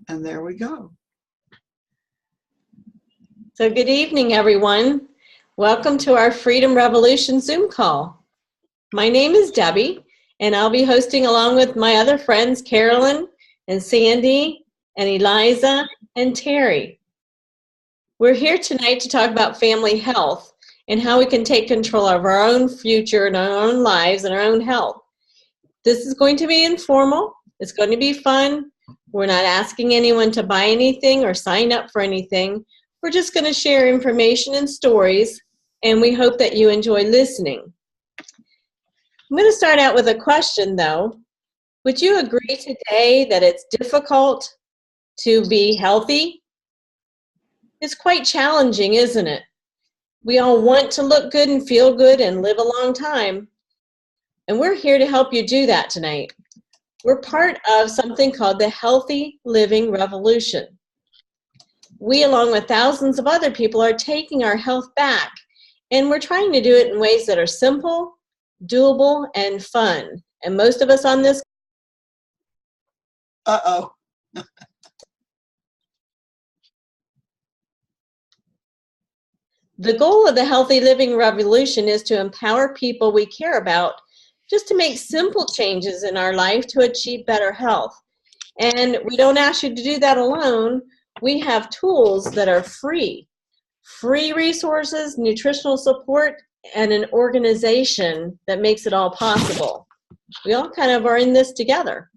And there we go. So good evening, everyone. Welcome to our Freedom Revolution Zoom call. My name is Debbie, and I'll be hosting along with my other friends, Carolyn and Sandy and Eliza and Terry. We're here tonight to talk about family health and how we can take control of our own future and our own lives and our own health. This is going to be informal. It's going to be fun. We're not asking anyone to buy anything or sign up for anything. We're just going to share information and stories, and we hope that you enjoy listening. I'm going to start out with a question, though. Would you agree today that it's difficult to be healthy? It's quite challenging, isn't it? We all want to look good and feel good and live a long time. And we're here to help you do that tonight. We're part of something called the Healthy Living Revolution. We, along with thousands of other people, are taking our health back, and we're trying to do it in ways that are simple, doable, and fun. And most of us on this... Uh-oh. The goal of the Healthy Living Revolution is to empower people we care about just to make simple changes in our life to achieve better health. And we don't ask you to do that alone. We have tools that are free resources, nutritional support, and an organization that makes it all possible. We all kind of are in this together.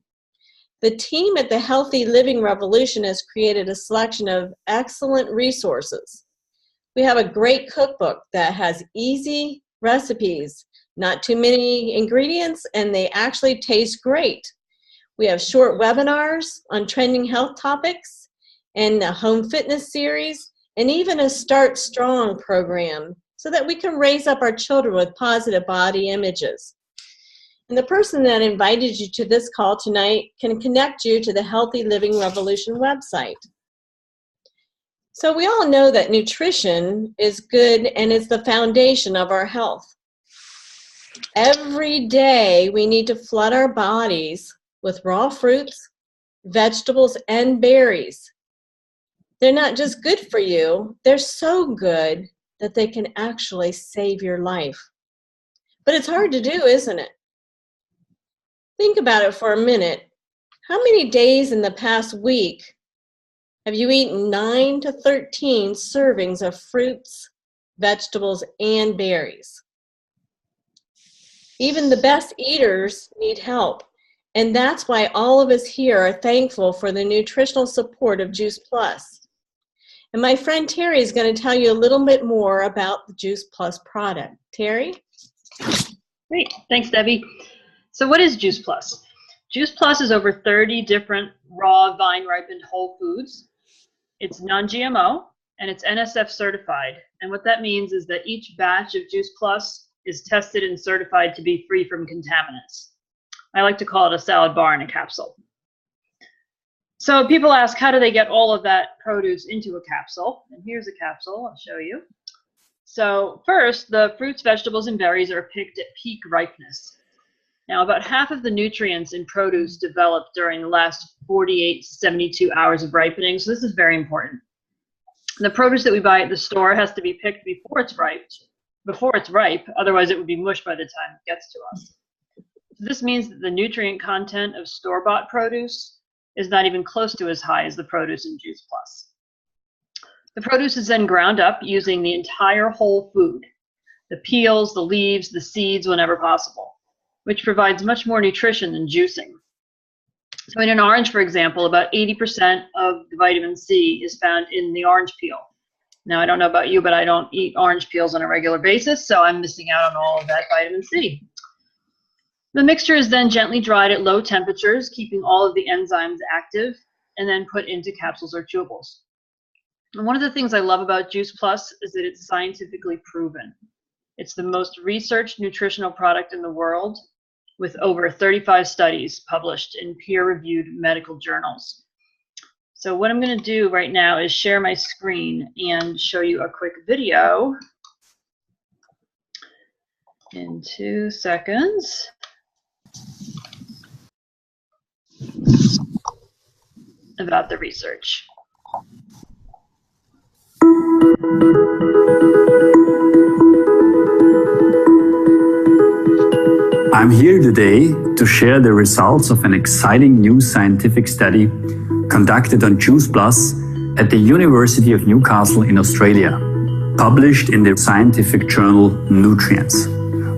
The team at the Healthy Living Revolution has created a selection of excellent resources. We have a great cookbook that has easy recipes, not too many ingredients, and they actually taste great. We have short webinars on trending health topics, and a home fitness series, and even a Start Strong program so that we can raise up our children with positive body images. And the person that invited you to this call tonight can connect you to the Healthy Living Revolution website. So we all know that nutrition is good and is the foundation of our health. Every day we need to flood our bodies with raw fruits, vegetables, and berries. They're not just good for you, they're so good that they can actually save your life. But it's hard to do, isn't it? Think about it for a minute. How many days in the past week have you eaten 9 to 13 servings of fruits, vegetables, and berries? Even the best eaters need help. And that's why all of us here are thankful for the nutritional support of Juice Plus. And my friend Terry is going to tell you a little bit more about the Juice Plus product. Terry? Great. Thanks, Debbie. So what is Juice Plus? Juice Plus is over 30 different raw vine-ripened whole foods. It's non-GMO, and it's NSF certified. And what that means is that each batch of Juice Plus is tested and certified to be free from contaminants. I like to call it a salad bar in a capsule. So people ask, how do they get all of that produce into a capsule? And here's a capsule, I'll show you. So first, the fruits, vegetables, and berries are picked at peak ripeness. Now, about half of the nutrients in produce develop during the last 48 to 72 hours of ripening, so this is very important. The produce that we buy at the store has to be picked before it's ripe, otherwise it would be mush by the time it gets to us. So this means that the nutrient content of store-bought produce is not even close to as high as the produce in Juice Plus. The produce is then ground up using the entire whole food, the peels, the leaves, the seeds whenever possible, which provides much more nutrition than juicing. So in an orange, for example, about 80% of the vitamin C is found in the orange peel. Now, I don't know about you, but I don't eat orange peels on a regular basis, so I'm missing out on all of that vitamin C. The mixture is then gently dried at low temperatures, keeping all of the enzymes active, and then put into capsules or chewables. And one of the things I love about Juice Plus is that it's scientifically proven. It's the most researched nutritional product in the world, with over 35 studies published in peer-reviewed medical journals. So what I'm going to do right now is share my screen and show you a quick video in 2 seconds. about the research. I'm here today to share the results of an exciting new scientific study conducted on Juice Plus at the University of Newcastle in Australia, published in the scientific journal Nutrients.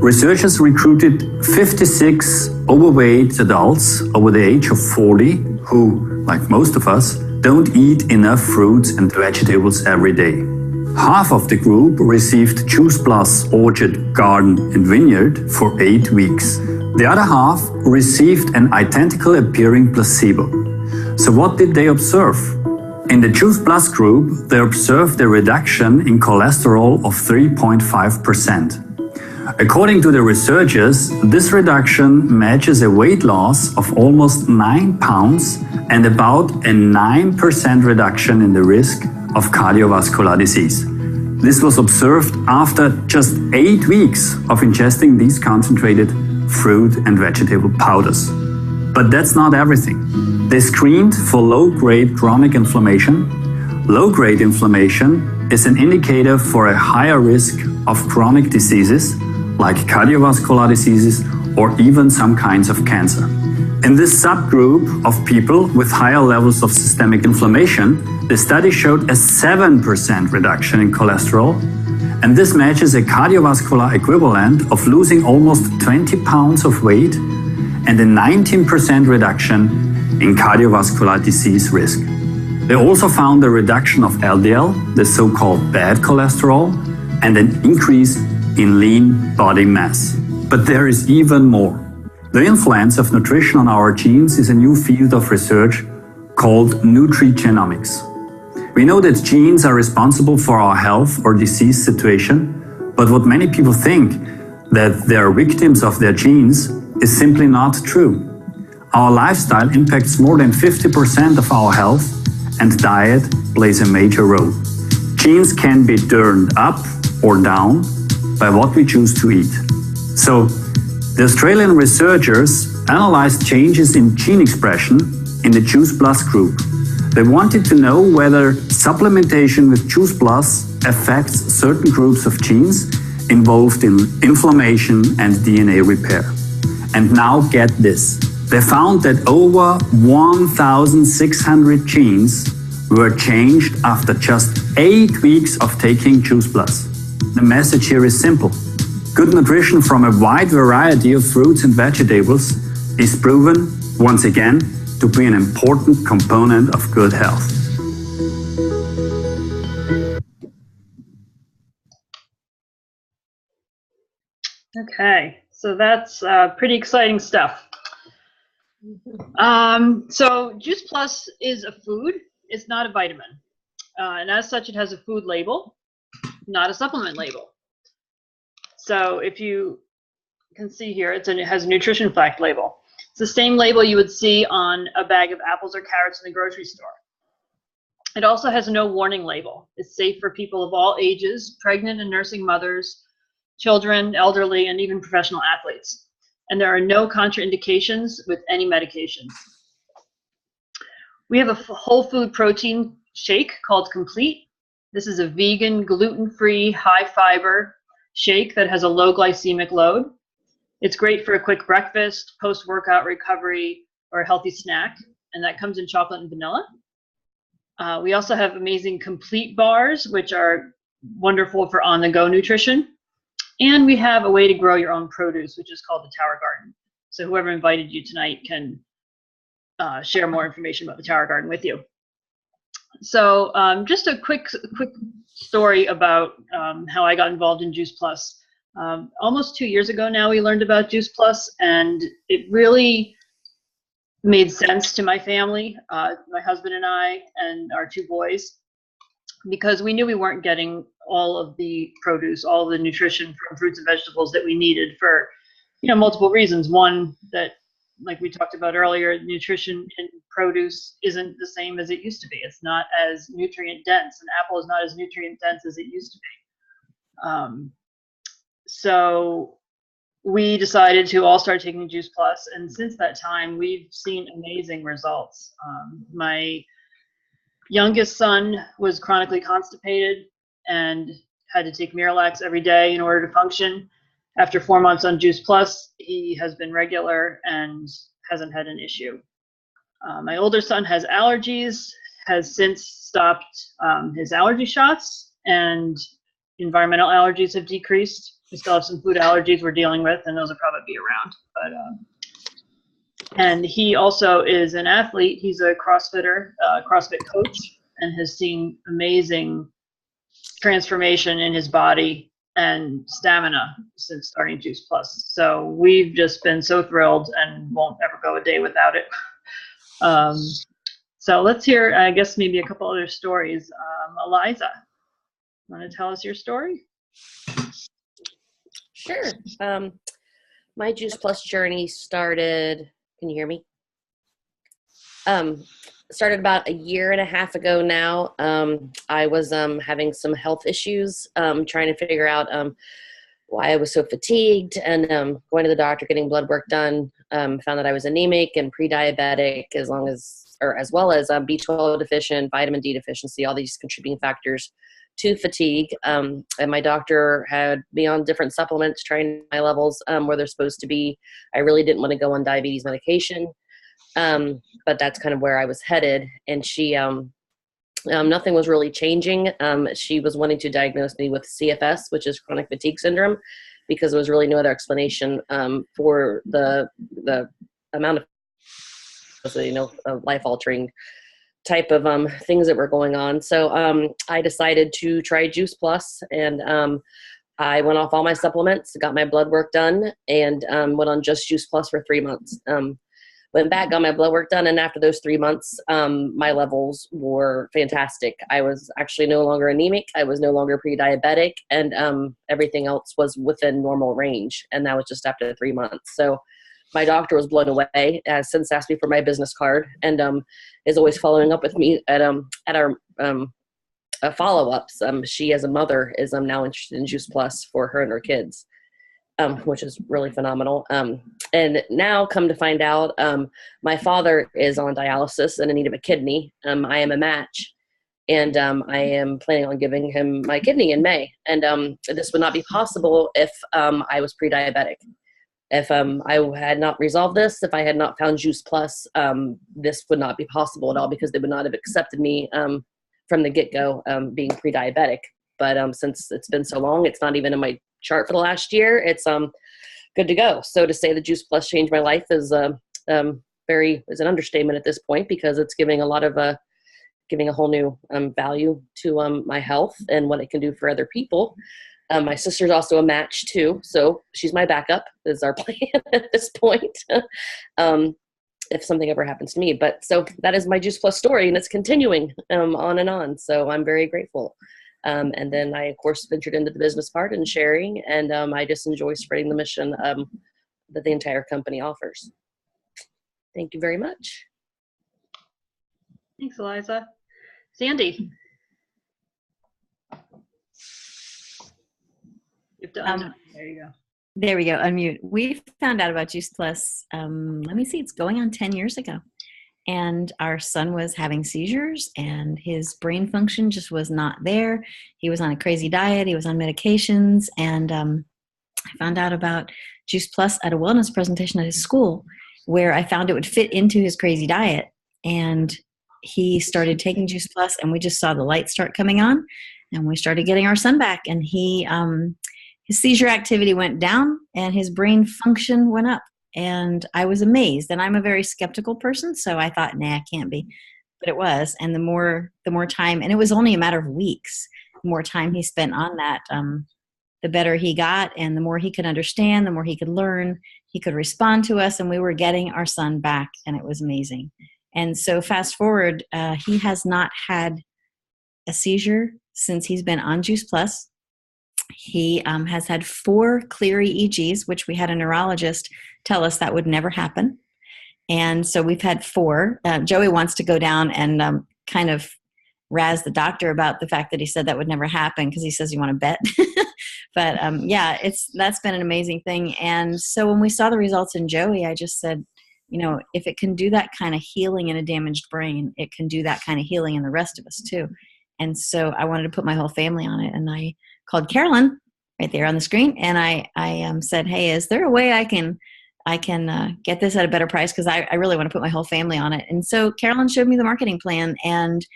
Researchers recruited 56 overweight adults over the age of 40 who, like most of us, don't eat enough fruits and vegetables every day. Half of the group received Juice Plus Orchard, Garden and Vineyard for 8 weeks. The other half received an identical appearing placebo. So what did they observe? In the Juice Plus group, they observed a reduction in cholesterol of 3.5%. According to the researchers, this reduction matches a weight loss of almost 9 pounds and about a 9% reduction in the risk of cardiovascular disease. This was observed after just 8 weeks of ingesting these concentrated fruit and vegetable powders. But that's not everything. They screened for low-grade chronic inflammation. Low-grade inflammation is an indicator for a higher risk of chronic diseases like cardiovascular diseases or even some kinds of cancer. In this subgroup of people with higher levels of systemic inflammation, the study showed a 7% reduction in cholesterol, and this matches a cardiovascular equivalent of losing almost 20 pounds of weight and a 19% reduction in cardiovascular disease risk. They also found a reduction of LDL, the so-called bad cholesterol, and an increase in lean body mass. But there is even more. The influence of nutrition on our genes is a new field of research called nutrigenomics. We know that genes are responsible for our health or disease situation, but what many people think, that they are victims of their genes, is simply not true. Our lifestyle impacts more than 50% of our health, and diet plays a major role. Genes can be turned up or down by what we choose to eat. So, the Australian researchers analyzed changes in gene expression in the Juice Plus group. They wanted to know whether supplementation with Juice Plus affects certain groups of genes involved in inflammation and DNA repair. And now get this. They found that over 1,600 genes were changed after just 8 weeks of taking Juice Plus. The message here is simple. Good nutrition from a wide variety of fruits and vegetables is proven, once again, to be an important component of good health. Okay, so that's pretty exciting stuff. So Juice Plus is a food, it's not a vitamin. And as such, it has a food label, not a supplement label. So if you can see here, it has a nutrition fact label. It's the same label you would see on a bag of apples or carrots in the grocery store. It also has a no warning label. It's safe for people of all ages, pregnant and nursing mothers, children, elderly, and even professional athletes. And there are no contraindications with any medications. We have a whole food protein shake called Complete. This is a vegan, gluten-free, high-fiber shake that has a low glycemic load. It's great for a quick breakfast, post-workout recovery, or a healthy snack, and that comes in chocolate and vanilla. We also have amazing Complete bars, which are wonderful for on-the-go nutrition. And we have a way to grow your own produce, which is called the Tower Garden. So whoever invited you tonight can share more information about the Tower Garden with you. So just a quick story about how I got involved in Juice Plus. Almost 2 years ago now, we learned about Juice Plus, and it really made sense to my family, my husband and I, and our 2 boys, because we knew we weren't getting all of the produce, all of the nutrition from fruits and vegetables that we needed for, multiple reasons. One, that, like we talked about earlier, nutrition in produce isn't the same as it used to be. It's not as nutrient dense. An apple is not as nutrient dense as it used to be. So we decided to all start taking Juice Plus, and since that time, we've seen amazing results. My youngest son was chronically constipated and had to take Miralax every day in order to function. After 4 months on Juice Plus, he has been regular and hasn't had an issue. My older son has allergies, has since stopped his allergy shots, and environmental allergies have decreased. We still have some food allergies we're dealing with, and those will probably be around. And he also is an athlete. He's a CrossFitter, CrossFit coach, and has seen amazing transformation in his body and stamina since starting Juice Plus. So we've just been so thrilled and won't ever go a day without it. So let's hear, I guess, maybe a couple other stories. Eliza, want to tell us your story? Sure. My Juice Plus journey started, can you hear me? Started about a year and a half ago now. I was having some health issues, trying to figure out why I was so fatigued, and going to the doctor, getting blood work done, found that I was anemic and pre-diabetic, as well as B12 deficient, vitamin D deficiency, all these contributing factors to fatigue. And my doctor had me on different supplements, trying my levels where they're supposed to be. I really didn't want to go on diabetes medication, but that's kind of where I was headed. And she, nothing was really changing. She was wanting to diagnose me with CFS, which is chronic fatigue syndrome, because there was really no other explanation for the amount of life-altering type of things that were going on. So I decided to try Juice Plus, and I went off all my supplements, got my blood work done, and went on just Juice Plus for 3 months. Went back, got my blood work done, and after those 3 months, my levels were fantastic. I was actually no longer anemic. I was no longer pre-diabetic, and everything else was within normal range, and that was just after 3 months. So my doctor was blown away, has since asked me for my business card, and is always following up with me at our follow-ups. She, as a mother, is now interested in Juice Plus for her and her kids, which is really phenomenal. And now, come to find out, my father is on dialysis and in need of a kidney. I am a match, and I am planning on giving him my kidney in May. And this would not be possible if I was pre-diabetic. If I had not resolved this, if I had not found Juice Plus, this would not be possible at all, because they would not have accepted me from the get-go being pre-diabetic. But since it's been so long, it's not even in my chart for the last year. It's good to go. So to say the Juice Plus changed my life is is an understatement at this point, because it's giving a lot of giving a whole new value to my health and what it can do for other people. My sister's also a match too, so she's my backup, is our plan at this point, if something ever happens to me. But so that is my Juice Plus story, and it's continuing on and on. So I'm very grateful. And then I, of course, ventured into the business part and sharing, and I just enjoy spreading the mission that the entire company offers. Thank you very much. Thanks, Eliza. Sandy. There you go. There we go. Unmute. We found out about Juice Plus. Let me see. It's going on 10 years ago. And our son was having seizures, and his brain function just was not there. He was on a crazy diet. He was on medications. And I found out about Juice Plus at a wellness presentation at his school, where I found it would fit into his crazy diet. And he started taking Juice Plus, and we just saw the light start coming on, and we started getting our son back. And his seizure activity went down, and his brain function went up. And I was amazed. And I'm a very skeptical person, so I thought, nah, it can't be. But it was. And the more time, and it was only a matter of weeks, the more time he spent on that, the better he got, and the more he could understand, the more he could learn, he could respond to us, and we were getting our son back, and it was amazing. And so fast forward, he has not had a seizure since he's been on Juice Plus. He has had 4 clear EEGs, which we had a neurologist tell us that would never happen. And so we've had 4. Joey wants to go down and kind of razz the doctor about the fact that he said that would never happen, because he says you want to bet. But yeah, that's been an amazing thing. And so when we saw the results in Joey, I just said, if it can do that kind of healing in a damaged brain, it can do that kind of healing in the rest of us too. And so I wanted to put my whole family on it. And I called Carolyn right there on the screen. And I said, hey, is there a way I can get this at a better price? Because I really want to put my whole family on it. And so Carolyn showed me the marketing plan. And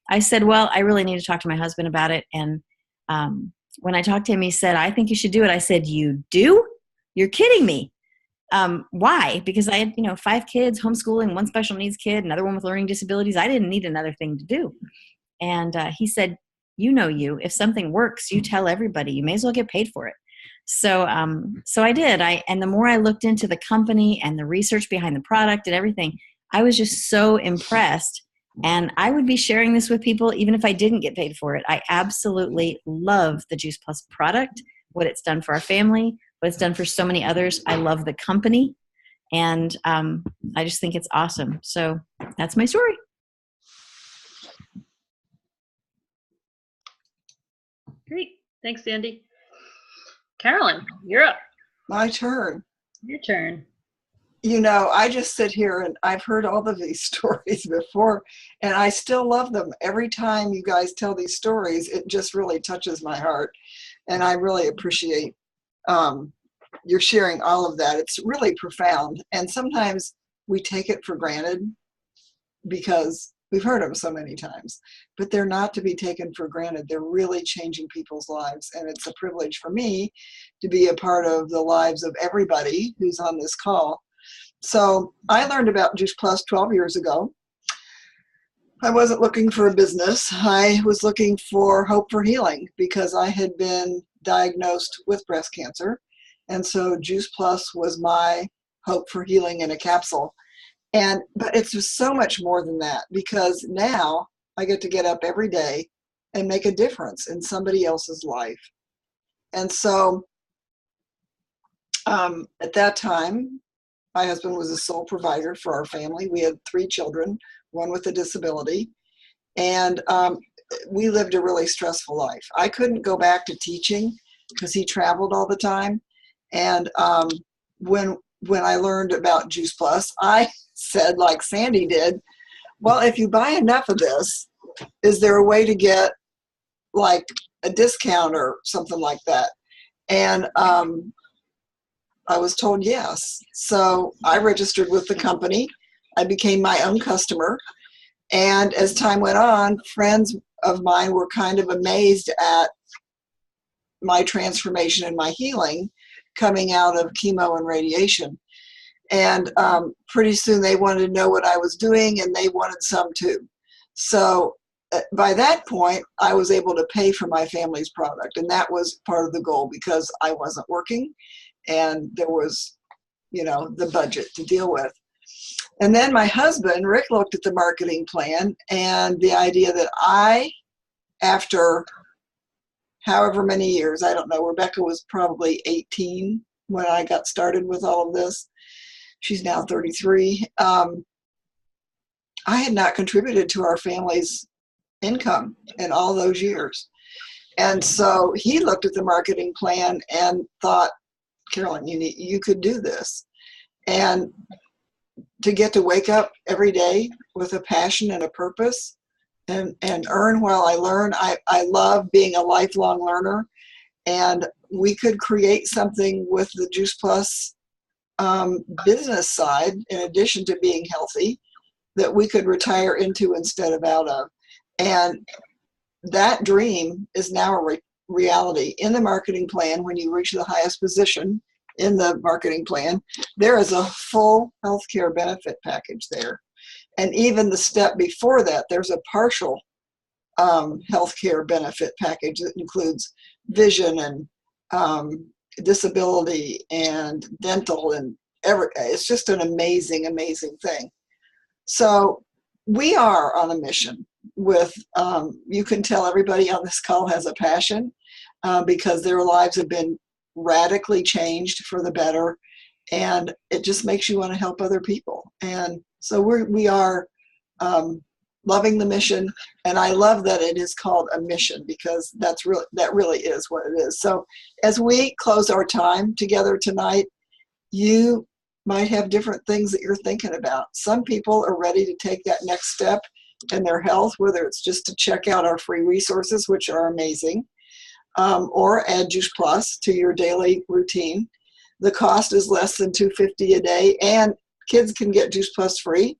I said, well, I really need to talk to my husband about it. And when I talked to him, he said, I think you should do it. I said, you do? You're kidding me. Why? Because I had, 5 kids, homeschooling, 1 special needs kid, another one with learning disabilities. I didn't need another thing to do. And he said, if something works, you tell everybody. You may as well get paid for it. So I did. And the more I looked into the company and the research behind the product and everything, I was just so impressed. And I would be sharing this with people even if I didn't get paid for it. I absolutely love the Juice Plus product, what it's done for our family, what it's done for so many others. I love the company, and I just think it's awesome. So that's my story. Great. Thanks, Sandy. Carolyn, you're up. My turn. Your turn. I just sit here and I've heard all of these stories before, and I still love them. Every time you guys tell these stories, it just really touches my heart. And I really appreciate you're sharing all of that. It's really profound. And sometimes we take it for granted because we've heard them so many times, but they're not to be taken for granted. They're really changing people's lives. And it's a privilege for me to be a part of the lives of everybody who's on this call. So I learned about Juice Plus 12 years ago. I wasn't looking for a business. I was looking for hope for healing because I had been diagnosed with breast cancer. And so Juice Plus was my hope for healing in a capsule. But it's just so much more than that, because now I get to get up every day and make a difference in somebody else's life. And so at that time, my husband was a sole provider for our family. We had 3 children, 1 with a disability, and we lived a really stressful life. I couldn't go back to teaching because he traveled all the time. And when I learned about Juice Plus, I said, like Sandy did, well, if you buy enough of this, is there a way to get like a discount or something like that? And I was told yes. So I registered with the company. I became my own customer. And as time went on, friends of mine were kind of amazed at my transformation and my healing coming out of chemo and radiation. And pretty soon they wanted to know what I was doing, and they wanted some too. So by that point, I was able to pay for my family's product. And that was part of the goal because I wasn't working and there was, the budget to deal with. And then my husband, Rick, looked at the marketing plan and the idea that after however many years, I don't know, Rebecca was probably 18 when I got started with all of this. She's now 33. I had not contributed to our family's income in all those years. And so he looked at the marketing plan and thought, Carolyn, you could do this. And to get to wake up every day with a passion and a purpose and earn while I learn. I love being a lifelong learner, and we could create something with the Juice Plus business side, in addition to being healthy, that we could retire into instead of out of. And that dream is now a reality. In the marketing plan, when you reach the highest position in the marketing plan, there is a full healthcare benefit package there. And even the step before that, there's a partial healthcare benefit package that includes vision and disability and dental and it's just an amazing, amazing thing. So we are on a mission with, you can tell everybody on this call has a passion because their lives have been radically changed for the better, and it just makes you want to help other people. And so we are loving the mission, and I love that it is called a mission because that really is what it is. So as we close our time together tonight, you might have different things that you're thinking about. Some people are ready to take that next step in their health, whether it's just to check out our free resources, which are amazing, or add Juice Plus to your daily routine. The cost is less than $2.50 a day, and kids can get Juice Plus free.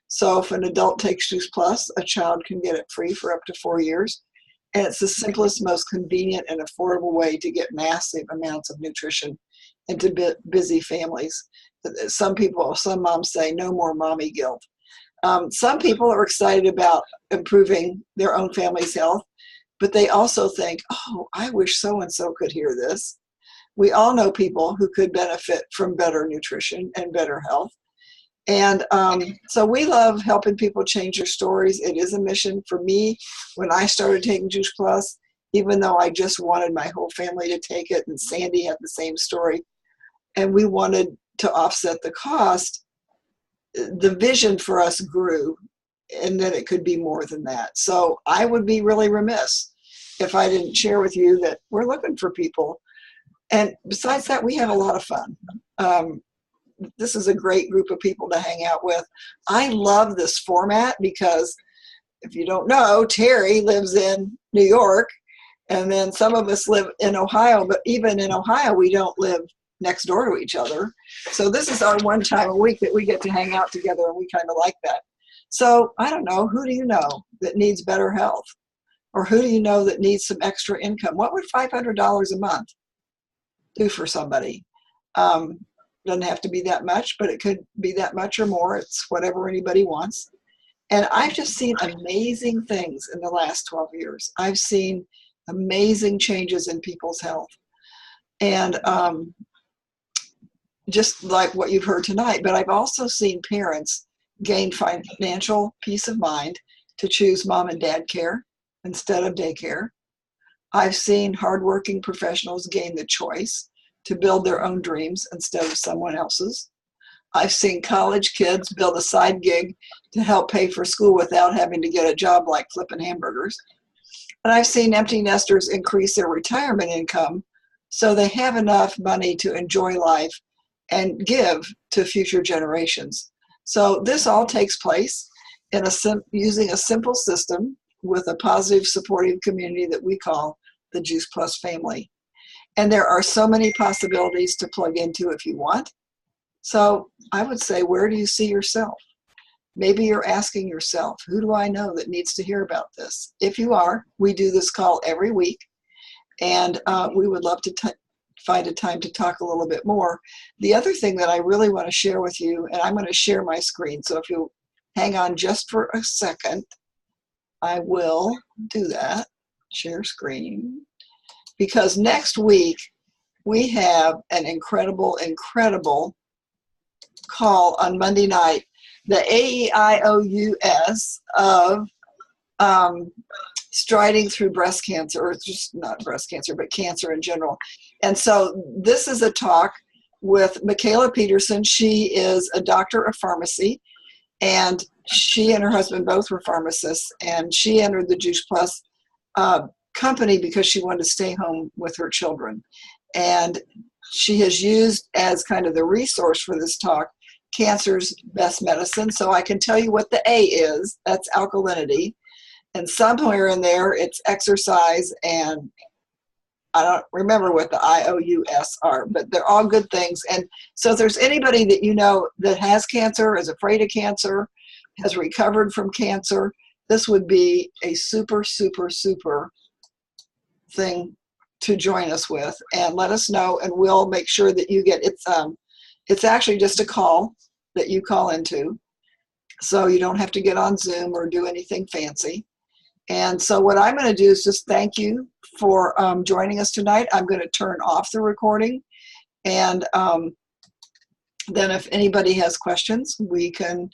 So if an adult takes Juice Plus, a child can get it free for up to 4 years. And it's the simplest, most convenient, and affordable way to get massive amounts of nutrition into busy families. Some moms say, no more mommy guilt. Some people are excited about improving their own family's health, but they also think, oh, I wish so-and-so could hear this. We all know people who could benefit from better nutrition and better health. And so we love helping people change their stories. It is a mission for me. When I started taking Juice Plus, even though I just wanted my whole family to take it, and Sandy had the same story, and we wanted to offset the cost, the vision for us grew, and that it could be more than that. So I would be really remiss if I didn't share with you that we're looking for people. And besides that, we have a lot of fun. This is a great group of people to hang out with. I love this format because, if you don't know, Terry lives in New York, and then some of us live in Ohio, but even in Ohio, we don't live next door to each other. So this is our one time a week that we get to hang out together, and we kind of like that. So I don't know, who do you know that needs better health? Or who do you know that needs some extra income? What would $500 a month do for somebody? Doesn't have to be that much, but it could be that much or more. It's whatever anybody wants. And I've just seen amazing things in the last 12 years. I've seen amazing changes in people's health. And just like what you've heard tonight, but I've also seen parents gain financial peace of mind to choose mom and dad care instead of daycare. I've seen hardworking professionals gain the choice to build their own dreams instead of someone else's. I've seen college kids build a side gig to help pay for school without having to get a job like flipping hamburgers. And I've seen empty nesters increase their retirement income so they have enough money to enjoy life and give to future generations. So this all takes place in using a simple system with a positive, supportive community that we call the Juice Plus family. And there are so many possibilities to plug into if you want. So I would say, where do you see yourself? Maybe you're asking yourself, who do I know that needs to hear about this? If you are, we do this call every week, and we would love to find a time to talk a little bit more. The other thing that I really want to share with you, and I'm going to share my screen, so if you hang on just for a second, I will do that, share screen. Because next week, we have an incredible call on Monday night, the AEIOUS of striding through breast cancer, or just not breast cancer, but cancer in general. And so this is a talk with Michaela Peterson. She is a doctor of pharmacy, and she and her husband both were pharmacists, and she entered the Juice Plus company because she wanted to stay home with her children. And she has used as kind of the resource for this talk, Cancer's Best Medicine. So I can tell you what the A is, that's alkalinity. And somewhere in there, it's exercise, and I don't remember what the IOUS are, but they're all good things. And so if there's anybody that you know that has cancer, is afraid of cancer, has recovered from cancer, this would be a super thing to join us with, and let us know, and we'll make sure that you get it's actually just a call that you call into, so you don't have to get on Zoom or do anything fancy. And so what I'm going to do is just thank you for joining us tonight. I'm going to turn off the recording, and then if anybody has questions, we can